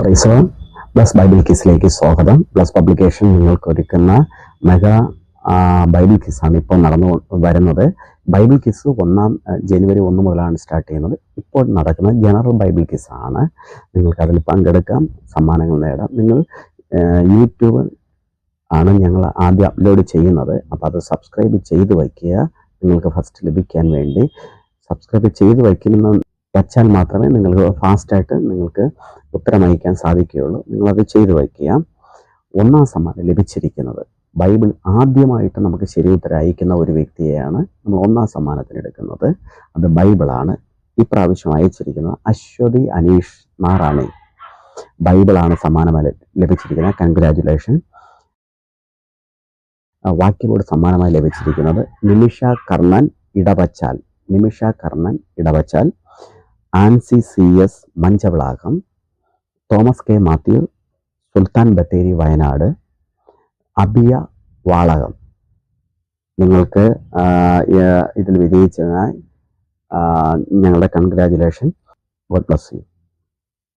Price plus Bible കിസിലേക്ക് സ്വാഗതം. Plus publication നിങ്ങൾക്ക് ഒരുക്കുന്ന മെഗാ ബൈബിൾ കിസ്സാണ് ഇപ്പോൾ നടന്നു വരുന്നത്. ബൈബിൾ കിസ് ജനുവരി 1 മുതലാണ് സ്റ്റാർട്ട് ചെയ്യുന്നത്. ഇപ്പോൾ നടക്കുന്ന ജനറൽ ബൈബിൾ കിസ്സാണ്. നിങ്ങൾക്ക് അതിൽ പങ്കെടുക്കാം, സമ്മാനങ്ങൾ നേടാം. നിങ്ങൾ യൂട്യൂബ് ആണ് ഞങ്ങൾ ആദ്യം അപ്ലോഡ് ചെയ്യുന്നത്. അപ്പോൾ അത് സബ്സ്ക്രൈബ് ചെയ്ത് വയ്ക്കുക. നിങ്ങൾക്ക് ഫസ്റ്റ് ലഭിക്കാൻ വേണ്ടി സബ്സ്ക്രൈബ് ചെയ്ത് വച്ചാൽ മാത്രമേ നിങ്ങൾക്ക് ഫാസ്റ്റായിട്ട് നിങ്ങൾക്ക് ഉത്തരം അയക്കാൻ സാധിക്കുകയുള്ളൂ. നിങ്ങളത് ചെയ്തു വയ്ക്കുക. 1ാം സമ്മാനം ലഭിച്ചിരിക്കുന്നത് ബൈബിൾ ആദ്യമായിട്ട് നമുക്ക് ശരി ഉത്തരം അയക്കുന്ന ഒരു വ്യക്തിയെയാണ് നമ്മൾ 1ാം സമ്മാനത്തിന് എടുക്കുന്നത്. അത് ബൈബിളാണ്. ഇപ്രാവശ്യം അയച്ചിരിക്കുന്നത് അശ്വതി അനീഷ് നാറാണി. ബൈബിളാണ് സമ്മാനമായി ലഭിച്ചിരിക്കുന്നത്. കൺഗ്രാജുലേഷൻ. വാക്യബോർഡ് സമ്മാനമായി ലഭിച്ചിരിക്കുന്നത് Nimisha Karnan Edavachal, Ancy CS Manchavalakam, Thomas K Mathew Sultan Bathery Wayanad, Abiya Valakam. നിങ്ങൾക്ക് ഇതിൽ വിജയിച്ചതിനായി ഞങ്ങളുടെ കൺഗ്രാജുലേഷൻ. God bless you.